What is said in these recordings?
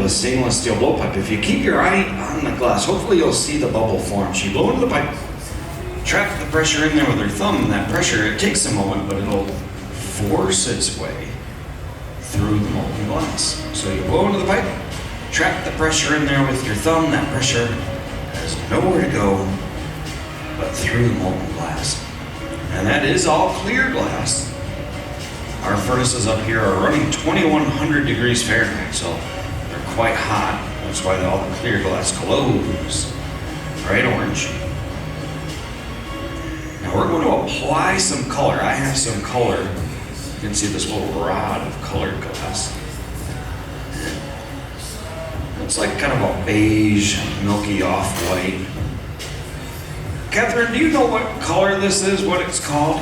a stainless steel blowpipe. If you keep your eye on the glass, hopefully you'll see the bubble form. She blow into the pipe, trap the pressure in there with her thumb, and that pressure, it takes a moment, but it'll force its way through the molten glass. So you blow into the pipe, trap the pressure in there with your thumb, that pressure has nowhere to go but through the molten glass. And that is all clear glass. Our furnaces up here are running 2100 degrees Fahrenheit, so they're quite hot. That's why all the clear glass glows bright orange. Now we're going to apply some color. I have some color. You can see this little rod of colored glass. It's like kind of a beige, milky off-white. Catherine, do you know what color this is, what it's called?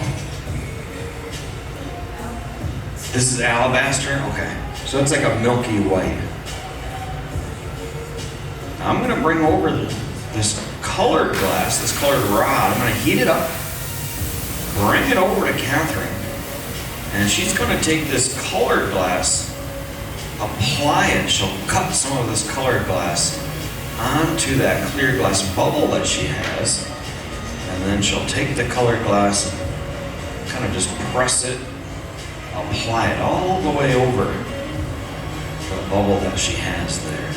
This is alabaster? Okay. So it's like a milky white. Now I'm gonna bring over this colored glass, this colored rod. I'm gonna heat it up, bring it over to Catherine, and she's gonna take this colored glass, apply it. She'll cut some of this colored glass onto that clear glass bubble that she has, and then she'll take the colored glass, kind of just press it, apply it all the way over the bubble that she has there.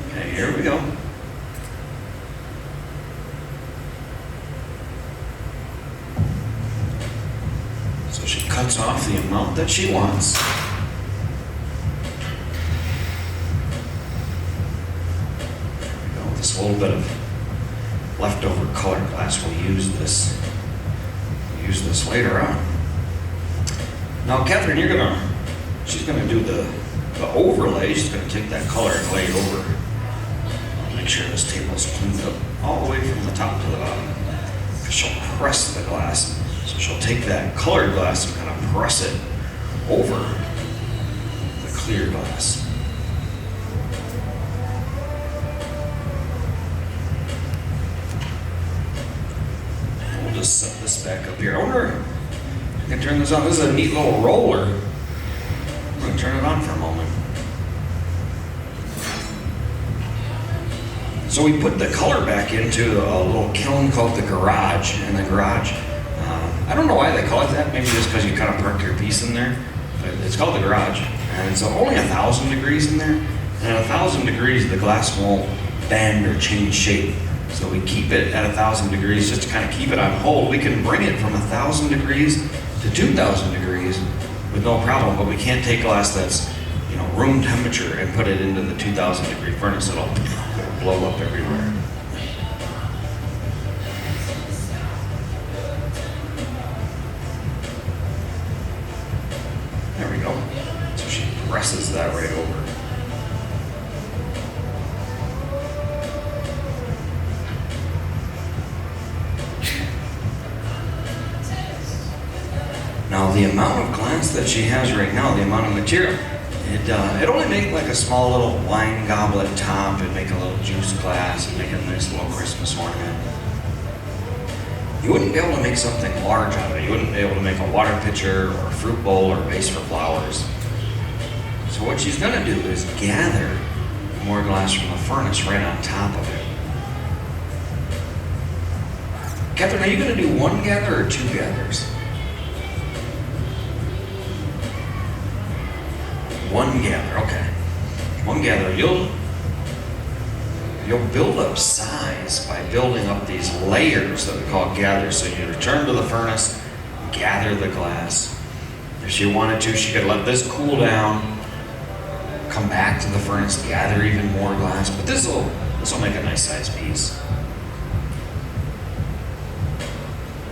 Okay, here we go. So she cuts off the amount that she wants. There we go. This little bit of leftover colored glass, we'll use this. We'll use this later on. Now, Catherine, she's gonna do the overlay. She's gonna take that color and lay it over. I'll make sure this table's cleaned up all the way from the top to the bottom. She'll press the glass. So she'll take that colored glass and kind of press it over the clear glass. We'll just set this back up here. I wonder, I can turn this on. This is a neat little roller. I'm going to turn it on for a moment. So we put the color back into a little kiln called the garage. And the garage, I don't know why they call it that. Maybe just because you kind of park your piece in there. But it's called the garage. And it's only 1,000 degrees in there. And at 1,000 degrees, the glass won't bend or change shape. So we keep it at 1,000 degrees just to kind of keep it on hold. We can bring it from 1,000 degrees to 2,000 degrees with no problem, but we can't take glass that's, room temperature and put it into the 2,000 degree furnace. It'll blow up everywhere. There we go. So she presses that right over. Now the amount of glass that she has right now, the amount of material, it only make like a small little wine goblet top, and make a little juice glass, and make a nice little Christmas ornament. You wouldn't be able to make something large out of it. You wouldn't be able to make a water pitcher or a fruit bowl or a vase for flowers. So what she's gonna do is gather more glass from the furnace right on top of it. Catherine, are you gonna do one gather or two gathers? One gather, okay. One gather, you'll build up size by building up these layers that we call gathers. So you return to the furnace, gather the glass. If she wanted to, she could let this cool down, come back to the furnace, gather even more glass. But this will make a nice size piece.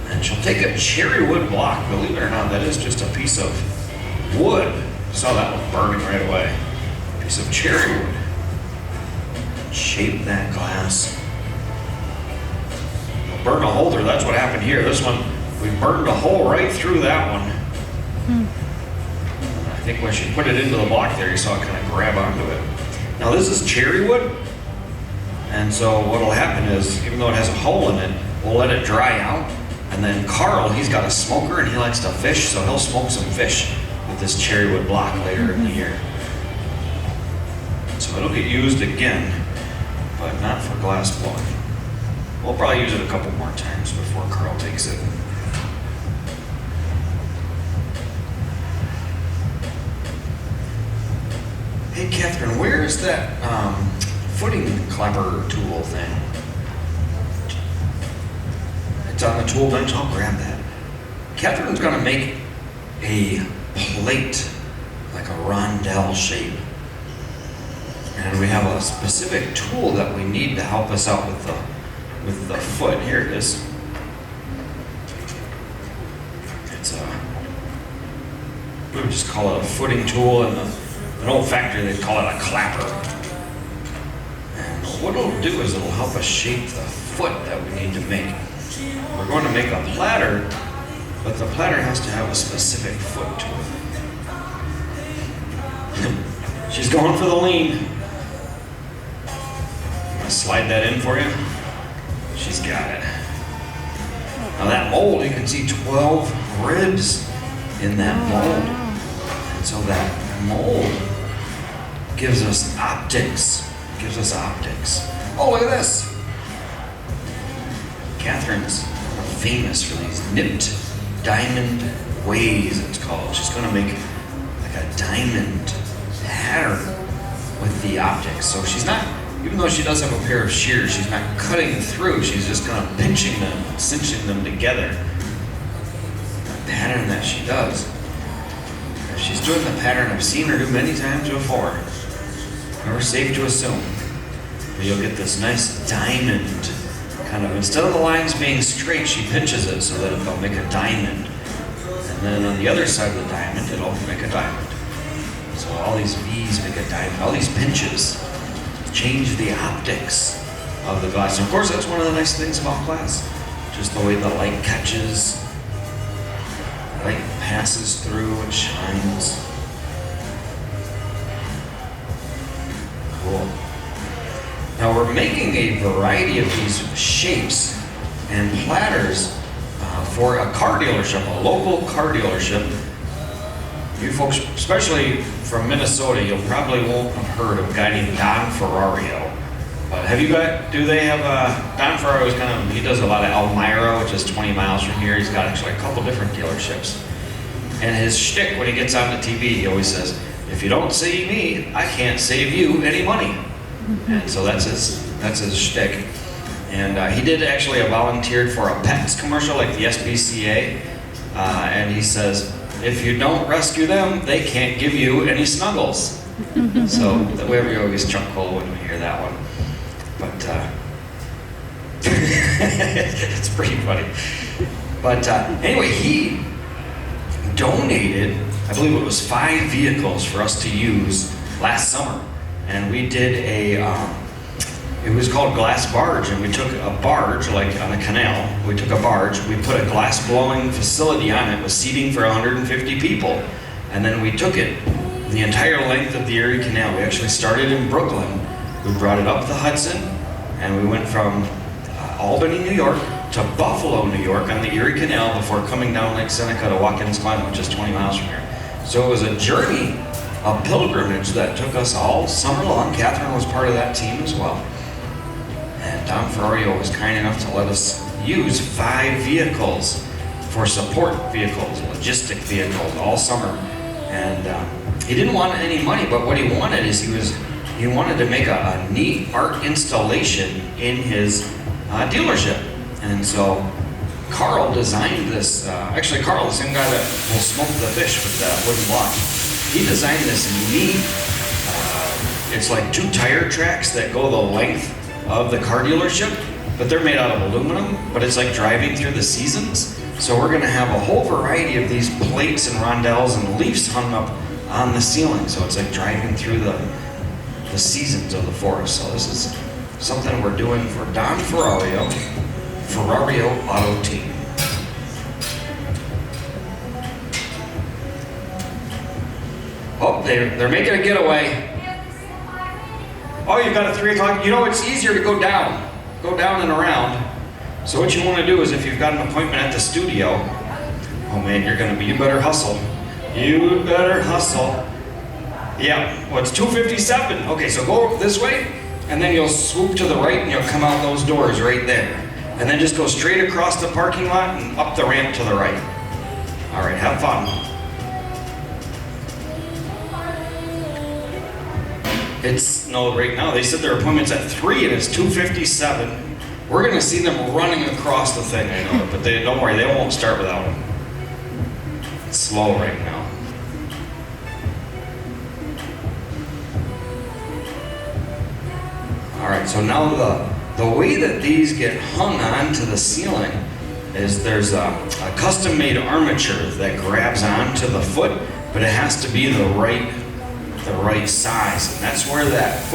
And she'll take a cherry wood block. Believe it or not, that is just a piece of wood. Saw that one burning right away. A piece of cherry wood. Shape that glass. We'll burn a hole there. That's what happened here. This one, we burned a hole right through that one. I think when she put it into the block there, you saw it kind of grab onto it. Now this is cherry wood. And so what'll happen is, even though it has a hole in it, we'll let it dry out. And then Carl, he's got a smoker and he likes to fish, so he'll smoke some fish with this cherry wood block later in the year. So it'll get used again, but not for glass blowing. We'll probably use it a couple more times before Carl takes it. Hey Catherine, where's that footing clapper tool thing? It's on the tool bench, I'll grab that. Catherine's gonna make a plate, like a rondelle shape. And we have a specific tool that we need to help us out with the foot. Here it is. It's we would just call it a footing tool, and an old factory they'd call it a clapper. And what it'll do is it'll help us shape the foot that we need to make. We're going to make a platter, but the platter has to have a specific foot to it. She's going for the lean. I'm gonna slide that in for you. She's got it. Now that mold, you can see 12 ribs in that mold. And so that mold gives us optics. Oh, look at this. Catherine's famous for these nipped diamond ways, it's called. She's gonna make like a diamond pattern with the optics. So she's not, even though she does have a pair of shears, she's not cutting through, she's just kind of pinching them, cinching them together. The pattern that she does. She's doing the pattern I've seen her do many times before. Never safe to assume. But you'll get this nice diamond kind of, instead of the lines being straight, she pinches it so that it'll make a diamond. And then on the other side of the diamond, it'll make a diamond. So all these V's make a diamond, all these pinches change the optics of the glass. And of course, that's one of the nice things about glass. Just the way the light catches, light passes through and shines. Cool. Now we're making a variety of these shapes and platters for a car dealership, a local car dealership. You folks, especially from Minnesota, you probably won't have heard of a guy named Don Ferrario. But have you got, do they have Don Ferrario is kind of, he does a lot of Elmira, which is 20 miles from here. He's got actually a couple different dealerships. And his shtick when he gets on the TV, he always says, if you don't save me, I can't save you any money. And so that's his shtick. And he did actually volunteered for a Pets commercial like the SPCA. And he says, if you don't rescue them, they can't give you any snuggles. So that way we always chuckle when we hear that one. But it's pretty funny. But anyway, he donated, I believe it was 5 vehicles for us to use last summer. And we did it was called Glass Barge, and we took a barge, like on a canal, we took a barge, we put a glass blowing facility on it with seating for 150 people. And then we took it the entire length of the Erie Canal. We actually started in Brooklyn, we brought it up the Hudson, and we went from Albany, New York to Buffalo, New York on the Erie Canal before coming down Lake Seneca to Watkins Glen, which is 20 miles from here. So it was a journey, a pilgrimage that took us all summer long. Catherine was part of that team as well. And Don Ferrario was kind enough to let us use 5 vehicles for support vehicles, logistic vehicles all summer. And he didn't want any money, but what he wanted is he wanted to make a neat art installation in his dealership. And so Carl designed this, actually Carl, the same guy that will smoke the fish with that wooden block, he designed this neat, it's like 2 tire tracks that go the length of the car dealership, but they're made out of aluminum, but it's like driving through the seasons. So we're gonna have a whole variety of these plates and rondelles and leaves hung up on the ceiling. So it's like driving through the seasons of the forest. So this is something we're doing for Don Ferrario, Ferrario Auto Team. Oh, they're making a getaway. Oh, you've got a 3 o'clock. You know, it's easier to go down and around. So what you want to do is if you've got an appointment at the studio, oh man, you better hustle. You better hustle. Yeah, well, it's 257. Okay, so go this way, and then you'll swoop to the right, and you'll come out those doors right there. And then just go straight across the parking lot and up the ramp to the right. All right, have fun. No, right now, they said their appointment's at 3, and it's 257. We're gonna see them running across the thing, I know, but don't worry, they won't start without them. It's slow right now. All right, so now the way that these get hung onto the ceiling is there's a custom-made armature that grabs onto the foot, but it has to be the right size, and that's where that foot